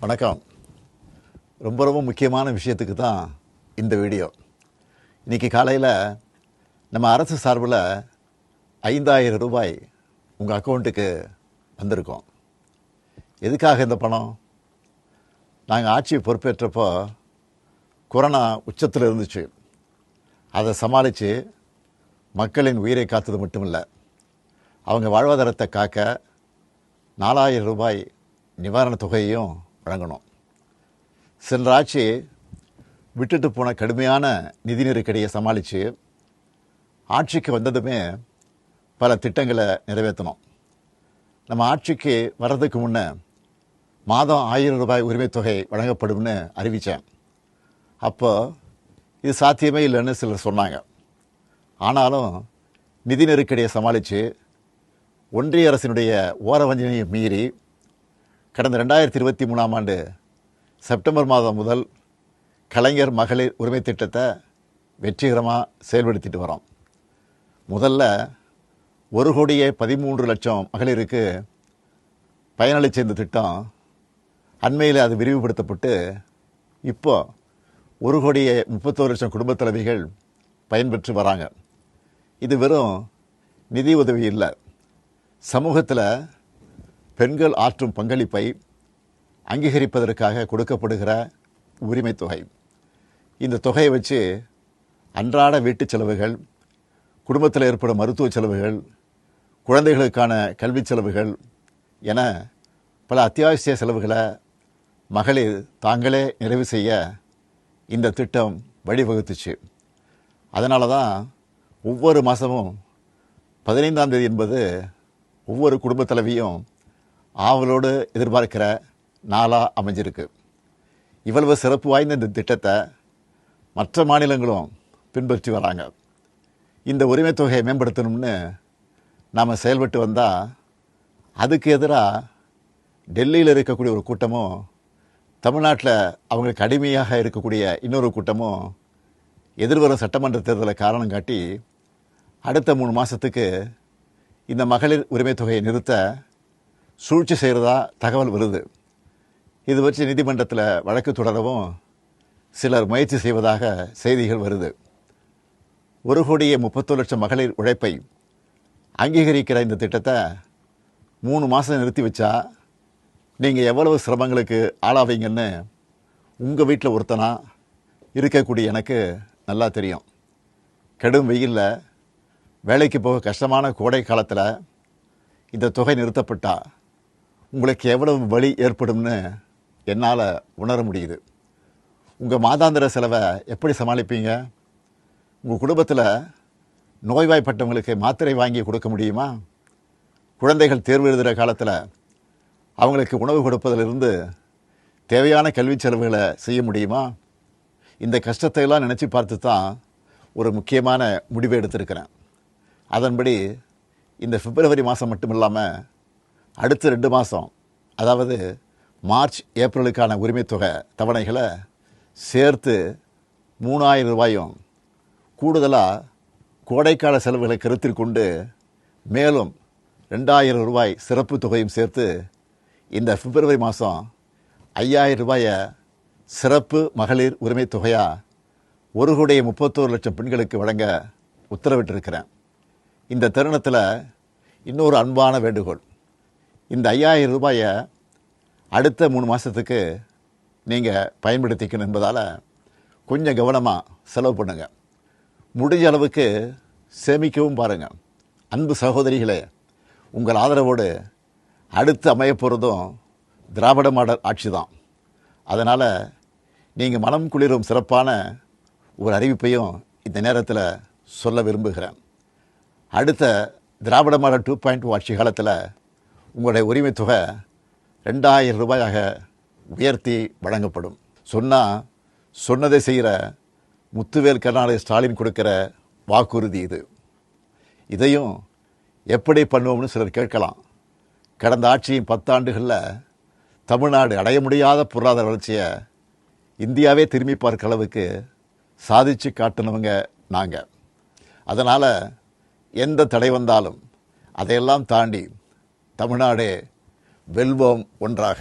வணக்கம். ரொம்ப முக்கியமான விஷயத்துக்கு தான் இந்த வீடியோ. இன்றைக்கி காலையில் நம்ம அரசு சார்பில் 5000 ரூபாய் உங்கள் அக்கௌண்ட்டுக்கு வந்திருக்கோம். எதுக்காக இந்த பணம்? நாங்கள் ஆட்சி பொறுப்பேற்றப்போ கொரோனா உச்சத்தில் இருந்துச்சு. அதை சமாளித்து மக்களின் உயிரை காத்தது மட்டுமில்லை, அவங்க வாழ்வாதாரத்தை காக்க 4000 ரூபாய் நிவாரணத் தொகையையும் வழங்கணும். சென்ற ஆட்சி விட்டுட்டு போன கடுமையான நிதி நெருக்கடியை சமாளித்து ஆட்சிக்கு வந்ததுமே பல திட்டங்களை நிறைவேற்றணும். நம்ம ஆட்சிக்கு வர்றதுக்கு முன்னே மாதம் 1000 ரூபாய் உரிமைத் தொகை வழங்கப்படும்னு அறிவித்தேன். அப்போ இது சாத்தியமே இல்லைன்னு சிலர் சொன்னாங்க. ஆனாலும் நிதி நெருக்கடியை சமாளித்து ஒன்றிய அரசினுடைய ஓரவஞ்சனையை மீறி கடந்த 2023ஆம் ஆண்டு செப்டம்பர் மாதம் முதல் கலைஞர் மகளிர் உரிமை திட்டத்தை வெற்றிகரமாக செயல்படுத்திட்டு வரோம். முதல்ல 1,13,00,000 மகளிருக்கு பயனளித்த இந்த திட்டம் அண்மையில் அது விரிவுபடுத்தப்பட்டு இப்போ 1,31,00,000 குடும்பத் தலைவிகள் பயன்பெற்று வராங்க. இது வெறும் நிதி உதவி இல்லை, சமூகத்தில் பெண்கள் ஆற்றும் பங்களிப்பை அங்கீகரிப்பதற்காக கொடுக்கப்படுகிற உரிமை தொகை. இந்த தொகையை வச்சு அன்றாட வீட்டு செலவுகள், குடும்பத்தில் ஏற்படும் மருத்துவ செலவுகள், குழந்தைகளுக்கான கல்வி செலவுகள் என பல அத்தியாவசிய செலவுகளை மகளிர் தாங்களே நிறைவு செய்ய இந்த திட்டம் வழிவகுத்துச்சு. அதனால தான் ஒவ்வொரு மாதமும் 15ஆம் தேதி என்பது ஒவ்வொரு குடும்பத் தலைவியும் ஆவலோடு எதிர்பார்க்கிற நாளாக அமைஞ்சிருக்கு. இவ்வளவு சிறப்பு வாய்ந்த இந்த திட்டத்தை மற்ற மாநிலங்களும் பின்பற்றி வராங்க. இந்த உரிமை தொகையை மேம்படுத்தணும்னு நாம் செயல்பட்டு வந்தால் அதுக்கு எதிராக டெல்லியில் இருக்கக்கூடிய ஒரு கூட்டமும், தமிழ்நாட்டில் அவங்களுக்கு அடிமையாக இருக்கக்கூடிய இன்னொரு கூட்டமும் எதிர்வரும் சட்டமன்ற தேர்தலை காரணம் காட்டி அடுத்த 3 மாதத்துக்கு இந்த மகளிர் உரிமை தொகையை நிறுத்த சூழ்ச்சி செய்கிறதா தகவல் வருது. இது வச்சு நீதிமன்றத்தில் வழக்கு தொடரவும் சிலர் முயற்சி செய்வதாக செய்திகள் வருது. 1,31,00,000 மகளிர் உழைப்பை அங்கீகரிக்கிற இந்த திட்டத்தை 3 மாதம் நிறுத்தி வச்சா நீங்கள் எவ்வளவு சிரமங்களுக்கு ஆளாவீங்கன்னு உங்கள் வீட்டில் ஒருத்தனா இருக்கக்கூடிய எனக்கு நல்லா தெரியும். கடும் வெயிலில் வேலைக்கு போக கஷ்டமான கோடை காலத்தில் இந்த தொகை நிறுத்தப்பட்டால் உங்களுக்கு எவ்வளவு வலி ஏற்படும்னு என்னால் உணர முடியுது. உங்கள் மாதாந்திர செலவை எப்படி சமாளிப்பீங்க? உங்கள் குடும்பத்தில் நோய்வாய்ப்பட்டவங்களுக்கு மாத்திரை வாங்கி கொடுக்க முடியுமா? குழந்தைகள் தேர்வு எழுதுகிற காலத்தில் அவங்களுக்கு உணவு கொடுப்பதிலிருந்து தேவையான கல்வி செலவுகளை செய்ய முடியுமா? இந்த கஷ்டத்தையெல்லாம் நினச்சி பார்த்து தான் ஒரு முக்கியமான முடிவை எடுத்திருக்கிறேன். அதன்படி இந்த பிப்ரவரி மாதம் மட்டும் இல்லாமல் அடுத்த 2 மாதம், அதாவது மார்ச் ஏப்ரலுக்கான உரிமை தொகை தவணைகளை சேர்த்து 3000 ரூபாயும், கூடுதலாக கோடைக்கால செலவுகளை கருத்தில் கொண்டு மேலும் 2000 ரூபாய் சிறப்பு தொகையும் சேர்த்து இந்த பிப்ரவரி மாதம் 5000 ரூபாயை சிறப்பு மகளிர் உரிமை தொகையாக 1,31,00,000 பெண்களுக்கு வழங்க உத்தரவிட்டிருக்கிறேன். இந்த தருணத்தில் இன்னொரு அன்பான வேண்டுகோள். இந்த 5000 ரூபாயை அடுத்த 3 மாதத்துக்கு நீங்கள் பயன்படுத்திக்கணும் என்பதால் கொஞ்சம் கவனமாக செலவு பண்ணுங்கள். முடிஞ்ச அளவுக்கு சேமிக்கவும் பாருங்கள். அன்பு சகோதரிகளே, உங்கள் ஆதரவோடு அடுத்து அமையப்போகிறதும் திராவிட மாடல் ஆட்சி தான். அதனால் நீங்கள் மனம் குளிரும் சிறப்பான ஒரு அறிவிப்பையும் இந்த நேரத்தில் சொல்ல விரும்புகிறேன். அடுத்த திராவிட மாடல் 2.0 ஆட்சி காலத்தில் உங்களுடைய உரிமை தொகை 2000 ரூபாயாக உயர்த்தி வழங்கப்படும். சொன்னதை செய்கிற முத்துவேல் கருணாநிதி ஸ்டாலின் கொடுக்கிற வாக்குறுதி இது. இதையும் எப்படி பண்ணுவோம்னு சிலர் கேட்கலாம். கடந்த ஆட்சியின் 10 ஆண்டுகளில் தமிழ்நாடு அடைய முடியாத பொருளாதார வளர்ச்சியை இந்தியாவே திரும்பி பார்க்க அளவுக்கு சாதித்து காட்டினவங்க நாங்கள். அதனால் எந்த தடை வந்தாலும் அதையெல்லாம் தாண்டி தமிழ்நாடே வெல்வோம் ஒன்றாக.